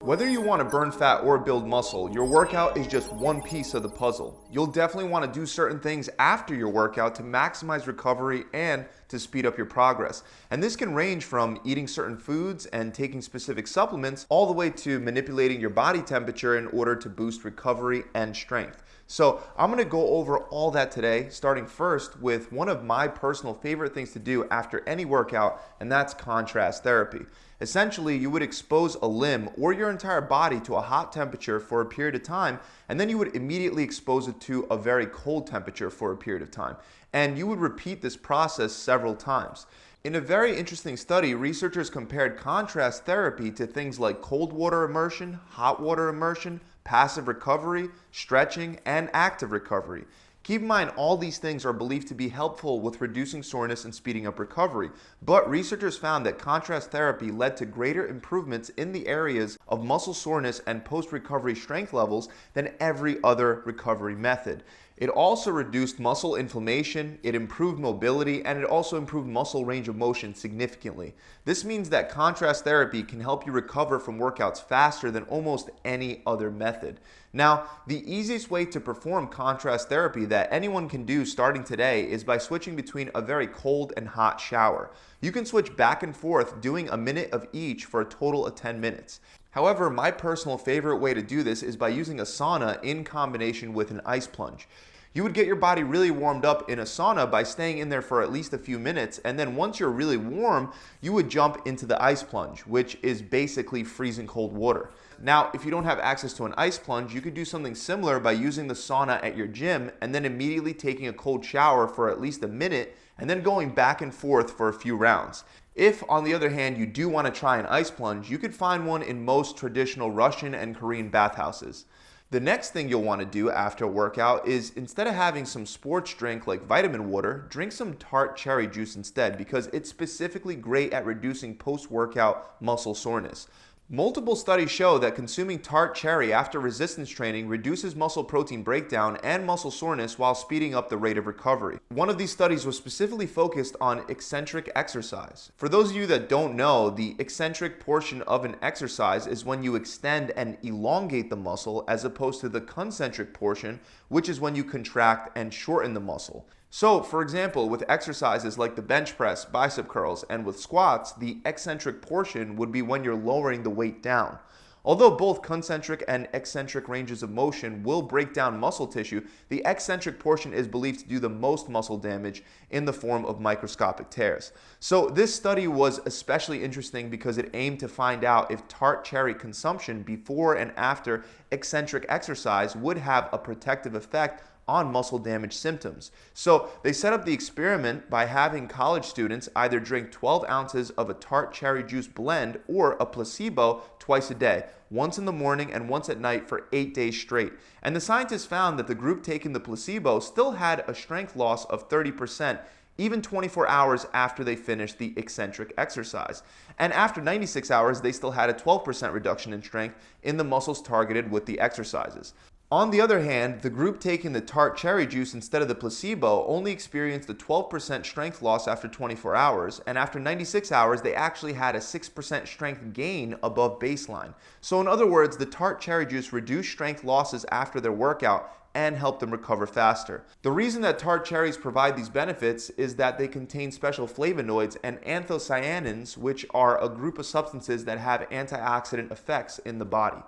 Whether you want to burn fat or build muscle, your workout is just one piece of the puzzle. You'll definitely want to do certain things after your workout to maximize recovery and to speed up your progress. And this can range from eating certain foods and taking specific supplements all the way to manipulating your body temperature in order to boost recovery and strength. So I'm going to go over all that today, starting first with one of my personal favorite things to do after any workout, and that's contrast therapy. Essentially, you would expose a limb or your entire body to a hot temperature for a period of time, and then you would immediately expose it to a very cold temperature for a period of time. And you would repeat this process several times. In a very interesting study, researchers compared contrast therapy to things like cold water immersion, hot water immersion, passive recovery, stretching, and active recovery. Keep in mind, all these things are believed to be helpful with reducing soreness and speeding up recovery, but researchers found that contrast therapy led to greater improvements in the areas of muscle soreness and post-recovery strength levels than every other recovery method. It also reduced muscle inflammation, it improved mobility, and it also improved muscle range of motion significantly. This means that contrast therapy can help you recover from workouts faster than almost any other method. Now, the easiest way to perform contrast therapy that anyone can do starting today is by switching between a very cold and hot shower. You can switch back and forth, doing a minute of each for a total of 10 minutes. However, my personal favorite way to do this is by using a sauna in combination with an ice plunge. You would get your body really warmed up in a sauna by staying in there for at least a few minutes, and then once you're really warm, you would jump into the ice plunge, which is basically freezing cold water. Now, if you don't have access to an ice plunge, you could do something similar by using the sauna at your gym and then immediately taking a cold shower for at least a minute and then going back and forth for a few rounds. If, on the other hand, you do want to try an ice plunge, you could find one in most traditional Russian and Korean bathhouses. The next thing you'll want to do after a workout is, instead of having some sports drink like vitamin water, drink some tart cherry juice instead, because it's specifically great at reducing post-workout muscle soreness. Multiple studies show that consuming tart cherry after resistance training reduces muscle protein breakdown and muscle soreness while speeding up the rate of recovery. One of these studies was specifically focused on eccentric exercise. For those of you that don't know, the eccentric portion of an exercise is when you extend and elongate the muscle, as opposed to the concentric portion, which is when you contract and shorten the muscle. So, for example, with exercises like the bench press, bicep curls, and with squats, the eccentric portion would be when you're lowering the weight down. Although both concentric and eccentric ranges of motion will break down muscle tissue, the eccentric portion is believed to do the most muscle damage in the form of microscopic tears. So this study was especially interesting because it aimed to find out if tart cherry consumption before and after eccentric exercise would have a protective effect on muscle damage symptoms. So they set up the experiment by having college students either drink 12 ounces of a tart cherry juice blend or a placebo twice a day, once in the morning and once at night for 8 days straight. And the scientists found that the group taking the placebo still had a strength loss of 30%, even 24 hours after they finished the eccentric exercise. And after 96 hours, they still had a 12% reduction in strength in the muscles targeted with the exercises. On the other hand, the group taking the tart cherry juice instead of the placebo only experienced a 12% strength loss after 24 hours, and after 96 hours, they actually had a 6% strength gain above baseline. So in other words, the tart cherry juice reduced strength losses after their workout and helped them recover faster. The reason that tart cherries provide these benefits is that they contain special flavonoids and anthocyanins, which are a group of substances that have antioxidant effects in the body.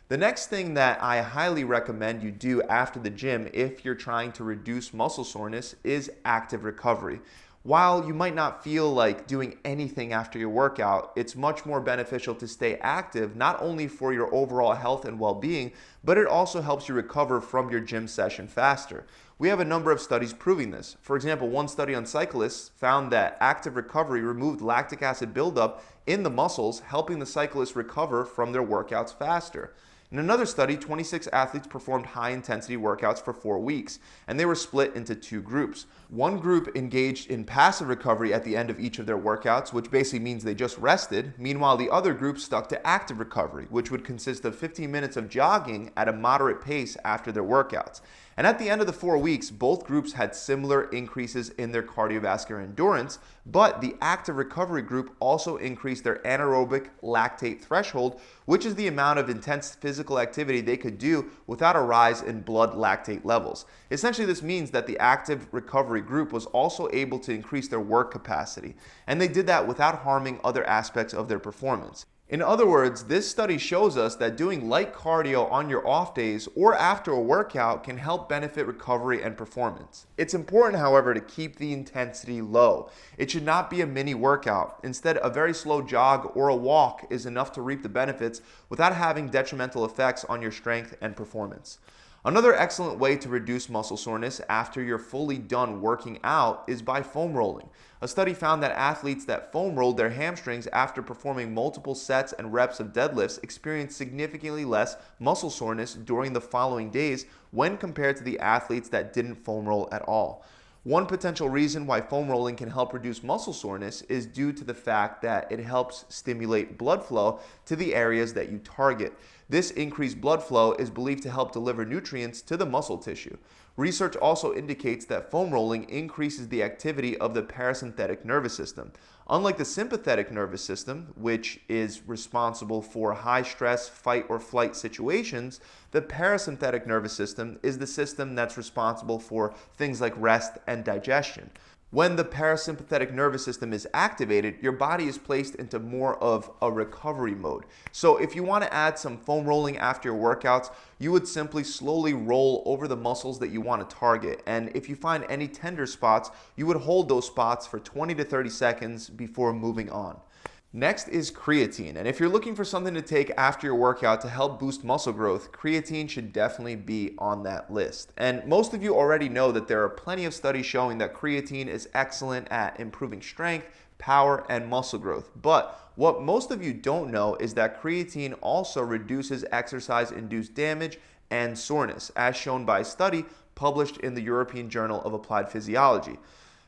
The next thing that I highly recommend you do after the gym if you're trying to reduce muscle soreness is active recovery. While you might not feel like doing anything after your workout, it's much more beneficial to stay active, not only for your overall health and well-being, but it also helps you recover from your gym session faster. We have a number of studies proving this. For example, one study on cyclists found that active recovery removed lactic acid buildup in the muscles, helping the cyclists recover from their workouts faster. In another study, 26 athletes performed high-intensity workouts for 4 weeks, and they were split into 2 groups. One group engaged in passive recovery at the end of each of their workouts, which basically means they just rested. Meanwhile, the other group stuck to active recovery, which would consist of 15 minutes of jogging at a moderate pace after their workouts. And at the end of the 4 weeks, both groups had similar increases in their cardiovascular endurance, but the active recovery group also increased their anaerobic lactate threshold, which is the amount of intense physical activity they could do without a rise in blood lactate levels. Essentially, this means that the active recovery group was also able to increase their work capacity, and they did that without harming other aspects of their performance. In other words, this study shows us that doing light cardio on your off days or after a workout can help benefit recovery and performance. It's important, however, to keep the intensity low. It should not be a mini workout. Instead, a very slow jog or a walk is enough to reap the benefits without having detrimental effects on your strength and performance. Another excellent way to reduce muscle soreness after you're fully done working out is by foam rolling. A study found that athletes that foam rolled their hamstrings after performing multiple sets and reps of deadlifts experienced significantly less muscle soreness during the following days when compared to the athletes that didn't foam roll at all. One potential reason why foam rolling can help reduce muscle soreness is due to the fact that it helps stimulate blood flow to the areas that you target. This increased blood flow is believed to help deliver nutrients to the muscle tissue. Research also indicates that foam rolling increases the activity of the parasympathetic nervous system. Unlike the sympathetic nervous system, which is responsible for high stress, fight or flight situations, the parasympathetic nervous system is the system that's responsible for things like rest and digestion. When the parasympathetic nervous system is activated, your body is placed into more of a recovery mode. So if you want to add some foam rolling after your workouts, you would simply slowly roll over the muscles that you want to target. And if you find any tender spots, you would hold those spots for 20 to 30 seconds before moving on. Next is creatine, and if you're looking for something to take after your workout to help boost muscle growth, creatine should definitely be on that list. And most of you already know that there are plenty of studies showing that creatine is excellent at improving strength, power, and muscle growth. But what most of you don't know is that creatine also reduces exercise-induced damage and soreness, as shown by a study published in the European Journal of Applied Physiology.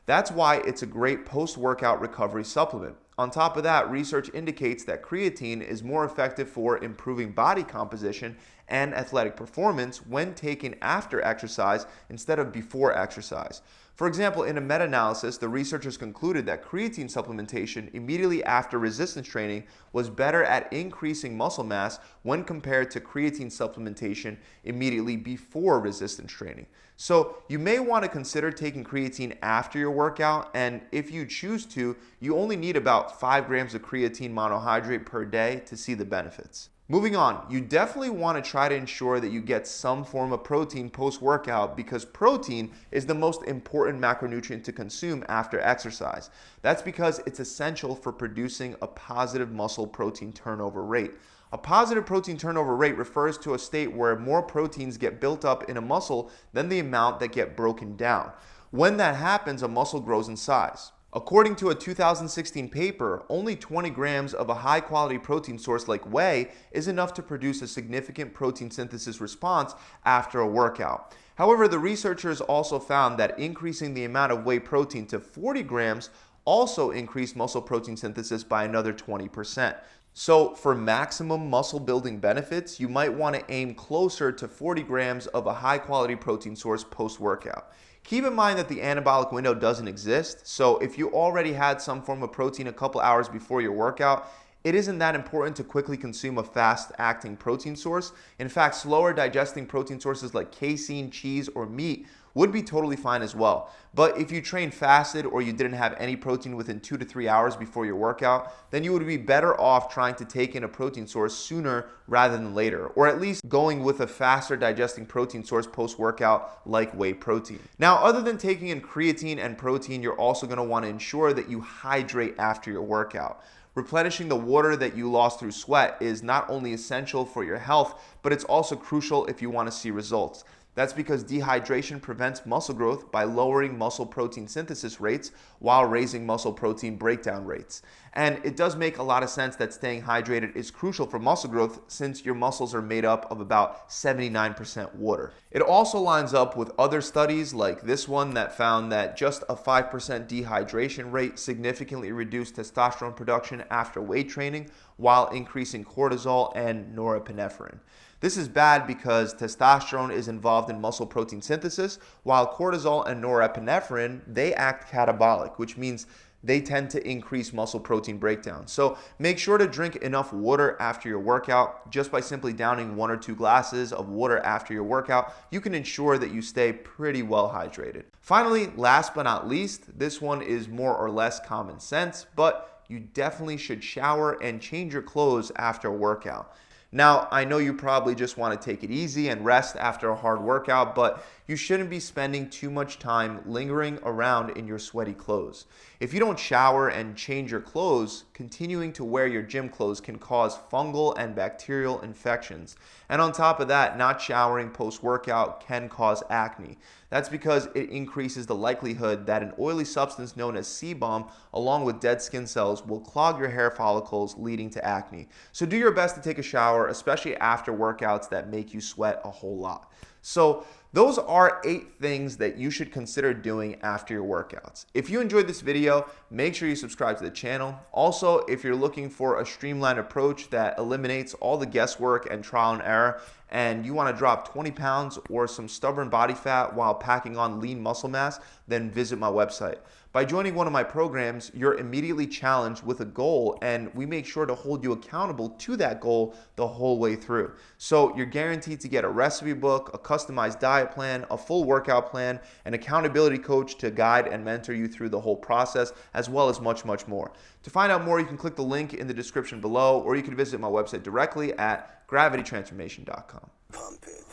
That's why it's a great post-workout recovery supplement. On top of that, research indicates that creatine is more effective for improving body composition and athletic performance when taken after exercise instead of before exercise. For example, in a meta-analysis, the researchers concluded that creatine supplementation immediately after resistance training was better at increasing muscle mass when compared to creatine supplementation immediately before resistance training. So you may want to consider taking creatine after your workout, and if you choose to, you only need about 5 grams of creatine monohydrate per day to see the benefits. Moving on, you definitely want to try to ensure that you get some form of protein post-workout because protein is the most important macronutrient to consume after exercise. That's because it's essential for producing a positive muscle protein turnover rate. A positive protein turnover rate refers to a state where more proteins get built up in a muscle than the amount that get broken down. When that happens, a muscle grows in size. According to a 2016 paper, only 20 grams of a high-quality protein source like whey is enough to produce a significant protein synthesis response after a workout. However, the researchers also found that increasing the amount of whey protein to 40 grams also increased muscle protein synthesis by another 20%. So for maximum muscle building benefits, you might want to aim closer to 40 grams of a high-quality protein source post-workout. Keep in mind that the anabolic window doesn't exist, so if you already had some form of protein a couple hours before your workout, it isn't that important to quickly consume a fast-acting protein source. In fact, slower digesting protein sources like casein, cheese, or meat would be totally fine as well. But if you trained fasted or you didn't have any protein within 2 to 3 hours before your workout, then you would be better off trying to take in a protein source sooner rather than later, or at least going with a faster digesting protein source post-workout like whey protein. Now, other than taking in creatine and protein, you're also going to want to ensure that you hydrate after your workout. Replenishing the water that you lost through sweat is not only essential for your health, but it's also crucial if you want to see results. That's because dehydration prevents muscle growth by lowering muscle protein synthesis rates while raising muscle protein breakdown rates. And it does make a lot of sense that staying hydrated is crucial for muscle growth since your muscles are made up of about 79% water. It also lines up with other studies like this one that found that just a 5% dehydration rate significantly reduced testosterone production after weight training while increasing cortisol and norepinephrine. This is bad because testosterone is involved in muscle protein synthesis, while cortisol and norepinephrine, they act catabolic, which means they tend to increase muscle protein breakdown. So make sure to drink enough water after your workout. Just by simply downing 1 or 2 glasses of water after your workout, you can ensure that you stay pretty well hydrated. Finally, last but not least, this one is more or less common sense, but you definitely should shower and change your clothes after a workout. Now, I know you probably just want to take it easy and rest after a hard workout, but you shouldn't be spending too much time lingering around in your sweaty clothes. If you don't shower and change your clothes, continuing to wear your gym clothes can cause fungal and bacterial infections. And on top of that, not showering post-workout can cause acne. That's because it increases the likelihood that an oily substance known as sebum, along with dead skin cells, will clog your hair follicles, leading to acne. So do your best to take a shower, especially after workouts that make you sweat a whole lot. So those are 8 things that you should consider doing after your workouts. If you enjoyed this video, make sure you subscribe to the channel. Also, if you're looking for a streamlined approach that eliminates all the guesswork and trial and error, and you want to drop 20 pounds or some stubborn body fat while packing on lean muscle mass, then visit my website. By joining one of my programs, you're immediately challenged with a goal, and we make sure to hold you accountable to that goal the whole way through. So you're guaranteed to get a recipe book, a customized diet plan, a full workout plan, an accountability coach to guide and mentor you through the whole process, as well as much, much more. To find out more, you can click the link in the description below, or you can visit my website directly at gravitytransformation.com. Pump it.